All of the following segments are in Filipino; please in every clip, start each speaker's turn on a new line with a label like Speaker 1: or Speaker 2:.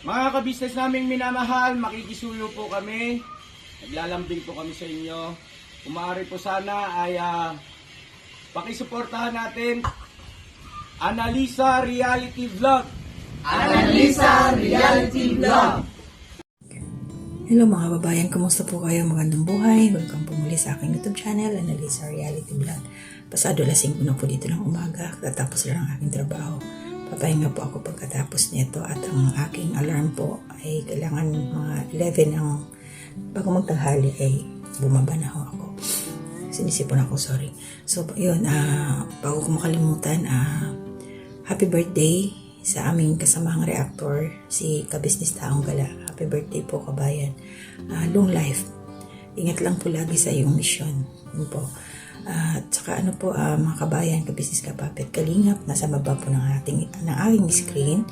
Speaker 1: Mga kabisnes naming minamahal, makikisuyo po kami. Naglalambing po kami sa inyo. Kung maaari po sana ay pakisuportahan natin Analisa Reality Vlog.
Speaker 2: Analisa Reality Vlog.
Speaker 3: Hello mga babayan, kumusta po kayo? Magandang buhay. Welcome po muli sa aking YouTube channel, Analisa Reality Vlog. Pasado 5:00 na po dito ng umaga, katapos lang ang aking trabaho. Papahinga po ako pagkatapos nito at ang aking alarm po ay kailangan mga 11 ang bago magtanghali ay bumaba na ho ako. Sinisipon ako, sorry. So yun, bago ko makalimutan, happy birthday sa aming kasamahang reactor, si Kabisnes Taong Gala. Happy birthday po, kabayan. Long life. Ingat lang po lagi sa iyong mission. Yun po. At saka mga kabayan, kabisnes kapapit, kalingap, nasa baba po ng aking screen.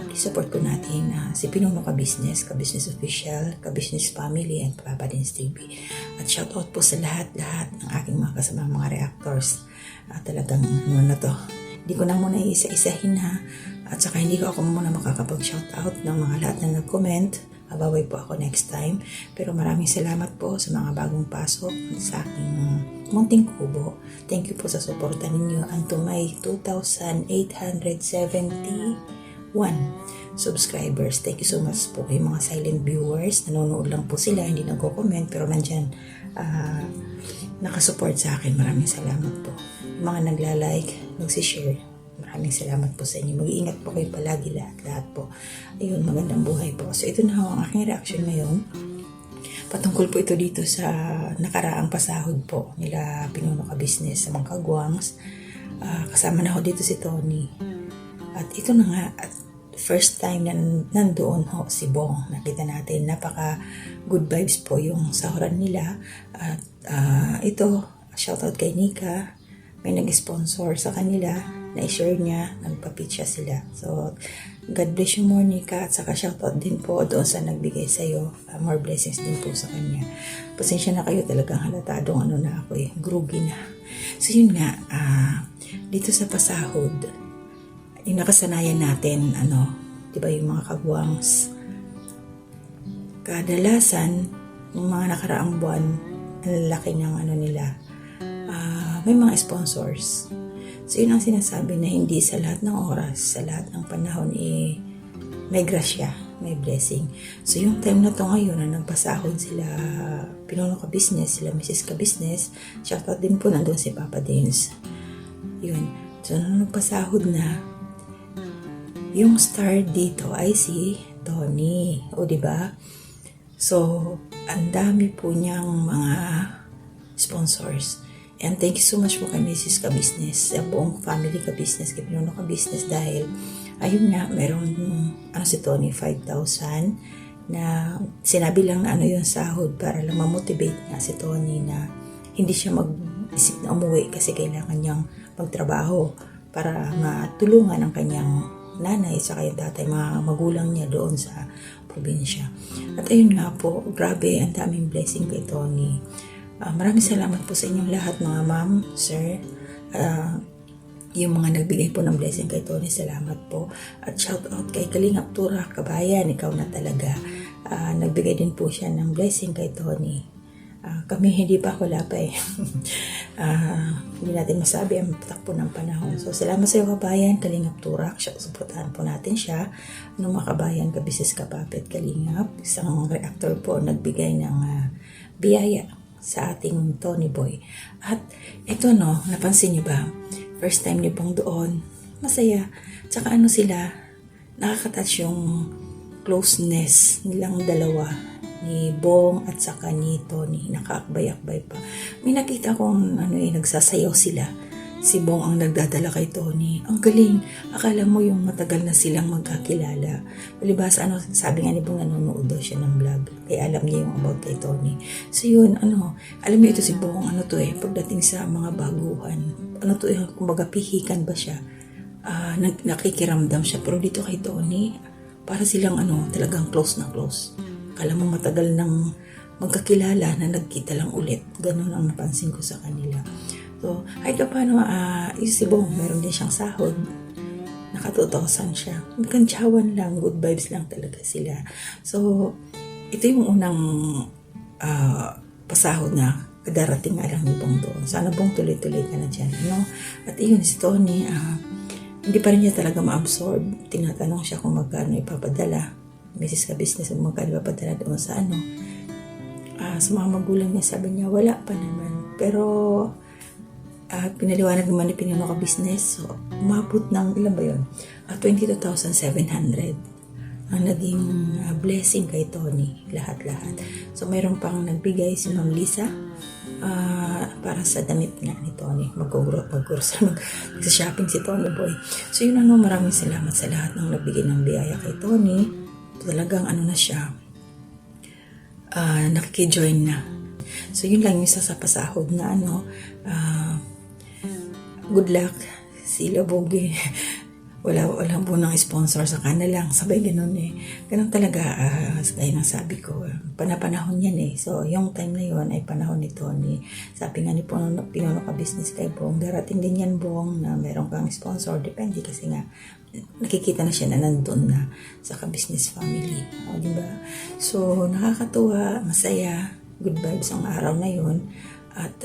Speaker 3: Please support po natin si Pinuno Kabisnes, Kabisnes Official, Kabisnes Family, and Papa Dins TV. At shoutout po sa lahat-lahat ng aking mga kasamang mga reactors. Talagang na to. Hindi ko na muna isa-isahin ha. At saka hindi ko ako muna makakapag-shoutout ng mga lahat na nag-comment. Abaway po ako next time. Pero maraming salamat po sa mga bagong pasok sa aking munting kubo. Thank you po sa suporta ninyo. And to my 2,871 subscribers. Thank you so much po kay mga silent viewers. Nanonood lang po sila, hindi nagko-comment. Pero nandyan nakasupport sa akin. Maraming salamat po. Yung mga nagla-like, nagsishare. Maraming salamat po sa inyo. Mag-iingat po kayo palagi lahat po. Ayun, magandang buhay po. So ito na ang aking reaction ngayon. Patungkol po ito dito sa nakaraang pasahod po nila Pinuno Kabisnes sa mga kagwangs. Kasama na ho dito si Tony. At ito na nga, at first time na nandoon ho si Bong. Nakita natin, napaka good vibes po yung sahuran nila. At ito, shoutout kay Nika. May nag-sponsor sa kanila, na-share niya, nagpa-pitcha sila. So, God bless you more, Nika. At saka shoutout din po doon sa nagbigay sa'yo. More blessings din po sa kanya. Pasensya na kayo, talagang halatadong na ako groggy na. So, yun nga, dito sa pasahod, yung nakasanayan natin, di ba yung mga kagwangs, kadalasan, yung mga nakaraang buwan, ang laki ng nila, may mga sponsors. So, yun ang sinasabi na hindi sa lahat ng oras, sa lahat ng panahon, may grasya, may blessing. So, yung time na to ngayon na nagpasahod sila Pinuno Kabisnes, sila Mrs. Kabisnes, shoutout din po nandun si Papa Dins. Yun. So, nung nagpasahod na, yung star dito ay si Tony. O, diba? So, ang dami po niyang mga sponsors. And thank you so much po kay Mrs. Kabisnes, sa buong family Kabisnes, kay Pinuno Kabisnes, dahil ayun nga, meron si Tony 5,000 na sinabi lang na yung sahod para lang mamotivate nga si Tony na hindi siya mag-isip na umuwi kasi kailangan niyang magtrabaho para matulungan ang kanyang nanay sa kanyang tatay, mga magulang niya doon sa probinsya. At ayun nga po, grabe, ang daming blessing kay Tony. Maraming salamat po sa inyong lahat, mga ma'am, sir. Yung mga nagbigay po ng blessing kay Tony, salamat po. At shout out kay Kalingap Tura, kabayan, ikaw na talaga. Nagbigay din po siya ng blessing kay Tony. Kami hindi pa, wala pa eh. Hindi natin masabi ang takbo ng panahon. So salamat sa iyo, kabayan, Kalingap Tura. Suportahan po natin siya. Mga kabayan, kabisnes kapapit, Kalingap, isang reactor po nagbigay ng biyaya sa ating Tony Boy. At ito napansin niyo ba? First time niyo pong doon, masaya. Tsaka sila, nakakatouch yung closeness nilang dalawa, ni Bong at saka ni Tony. Nakaakbay-akbay pa. May nakita kong nagsasayaw sila. Si Bong ang nagdadala kay Tony. Ang galing. Akala mo yung matagal na silang magkakilala. Palibas, sabi nga ni Bong, nanonood daw siya ng vlog. Kaya alam niya yung about kay Tony. So yun, alam niyo ito si Bong, pagdating sa mga baguhan. Kumbaga pihikan ba siya? Nakikiramdam siya. Pero dito kay Tony, para silang talagang close na close. Akala mo matagal nang magkakilala na nagkita lang ulit. Ganun ang napansin ko sa kanila. So, kahit paano, si Bong, meron din siyang sahod. Naka-2,000 siya. Nagkantsawan lang, good vibes lang talaga sila. So, ito yung unang pasahod na darating nga lang ni Bong doon. Sana Bong tuloy-tuloy ka na dyan. No? At iyon, si Tony, hindi pa rin niya talaga ma-absorb. Tinatanong siya kung magkano ipapadala. Misis ka business, magkano ipapadala doon sa ano. Sa mga magulang niya, sabi niya, wala pa naman. Pero, pinaliwanag naman ni Pinuno ka business. So, umabot ng, ilan ba yun? 22,700. Ang naging blessing kay Tony, lahat-lahat. So, mayroon pang nagbigay si Ma'am Lisa para sa damit nga ni Tony. Mag-shopping si Tony Boy. So, yun maraming salamat sa lahat ng nagbigay ng biyaya kay Tony. Talagang na siya, nakikijoin na. So, yun lang yung isa sa pasahod na good luck, sila Bogi. Wala po ng sponsor sa kanila lang. Sabay ganun eh. Ganun talaga, gaya ng sabi ko, panapanahon yan eh. So, yung time na yun ay panahon ni Tony. Sabi nga ni Pinuno ka business kay Bong, darating din yan Bong na meron kang sponsor. Depende kasi nga, nakikita na siya na nandun na sa ka-business family. O, diba? So, nakakatuwa, masaya, good vibes ang araw na yun. At,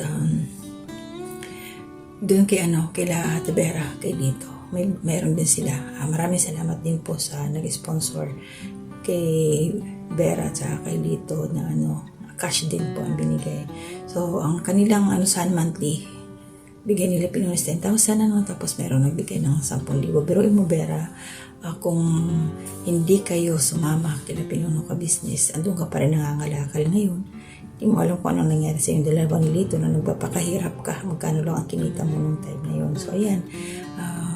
Speaker 3: doon kay kila Tibera, kay Lito. Mayroon din sila. Maraming salamat din po sa nag-sponsor kay Vera at kay Lito na cash din po ang binigay. So, ang kanilang monthly, bigay nila Pinunos 10,000 tapos meron nagbigay ng 10,000. Pero mo Vera, kung hindi kayo sumama kila Pinuno ka business, andun ka pa rin nangangalakal ngayon. Hindi mo alam kung anong nangyari sa yung dalawa ni Lito na nagpapakahirap ka, magkano lang ang kinita mo nung time na yun. So, ayan,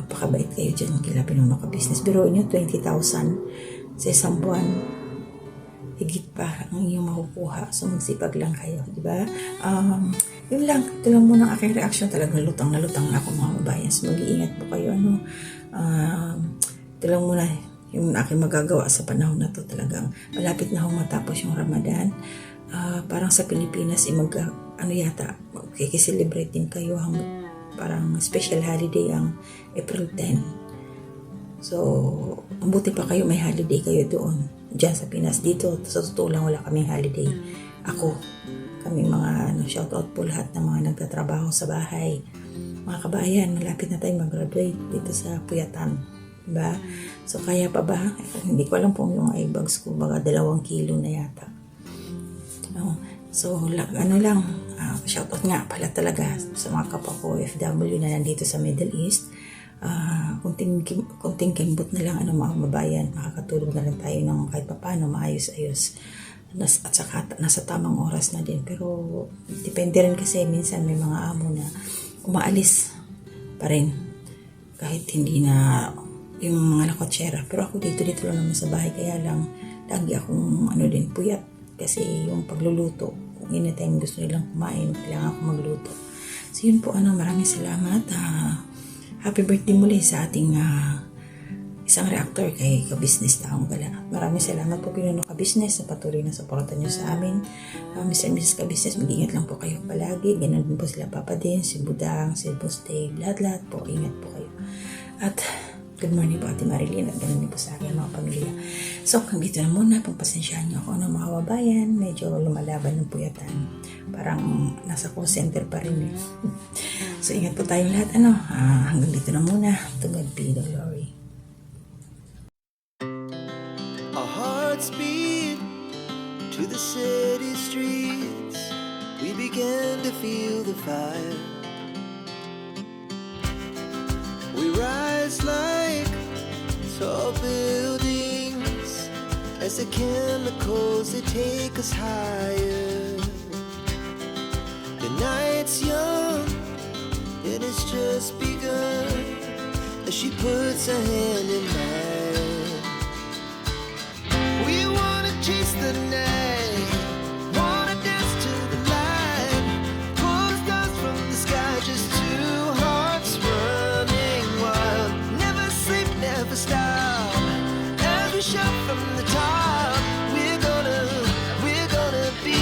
Speaker 3: pakabait kayo dyan kila Pinuno ka business. Pero inyo, 20,000 sa isang buwan, higit pa ang inyong makukuha. So, magsipag lang kayo, di ba? Yun lang, ito lang muna ang aking reaction. Talagang lutang na ako mga kabayan. So, mag-iingat po kayo. Ito lang muna yung aking magagawa sa panahon na to. Talagang malapit na akong matapos yung Ramadan. Parang sa Pilipinas, kikiselebrate din kayo parang special holiday ang April 10. So, mabuti pa kayo may holiday kayo doon. Diyan sa Pinas. Dito, sa totoo lang, wala kaming holiday. Kaming mga shoutout po lahat ng mga nagtatrabaho sa bahay. Mga kabayan, malapit na tayo mag-graduate dito sa Puyatan. Diba? So, kaya pa ba? Hindi ko alam po yung eyebags ko. Baga 2 kilo na yata. So, shoutout nga pala talaga sa mga kapwa ko OFW na nandito sa Middle East. Kunting kimbot na lang mga mabayan, makakatulog na lang tayo ng kahit paano maayos-ayos. At saka nasa tamang oras na din. Pero depende rin kasi minsan may mga amo na umaalis pa rin kahit hindi na yung mga lakotsera. Pero ako dito lang naman sa bahay, kaya lang lagi akong puyat. Kasi yung pagluluto, kung anytime gusto nilang kumain, kailangan ako magluto. So yun po, maraming salamat. Happy birthday muli sa ating isang reactor kay Ka-Business Taong Gala. Maraming salamat po Pinuno Ka-Business sa patuloy na suporta niyo sa amin. Mr. and Mrs. Ka-Business, mag-ingat lang po kayo palagi. Ganun din po sila Papa Din, si Budang, si Boss Dave, lahat po, ingat po kayo. At good morning po Ate Marilyn at ganun din po sa aking mga pamilya. So, dito na muna, pagpasensyahan niyo ako ng mga kababayan. Medyo lumalaban ng puyatan. Parang nasa call center pa rin eh. So, ingat po tayong lahat. Hanggang dito na muna. To God be the glory.
Speaker 4: Our hearts beat to the city streets. We began to feel the fire. We rise like tall buildings as the chemicals they take us higher. The night's young, it has just begun as she puts her hand in mine. We wanna chase the night, wanna dance to the light, pull the stars from the sky, just two hearts running wild. Never sleep, never stop, as we shout from the top. We're gonna be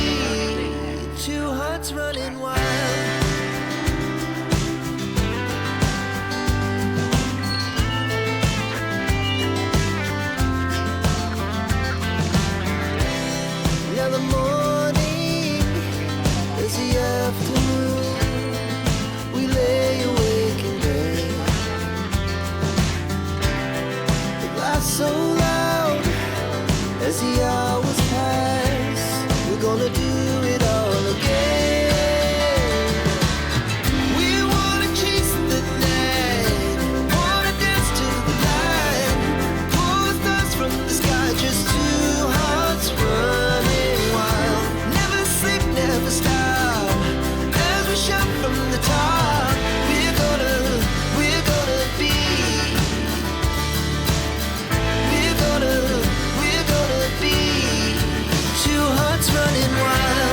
Speaker 4: two hearts running wild. hearts running wild.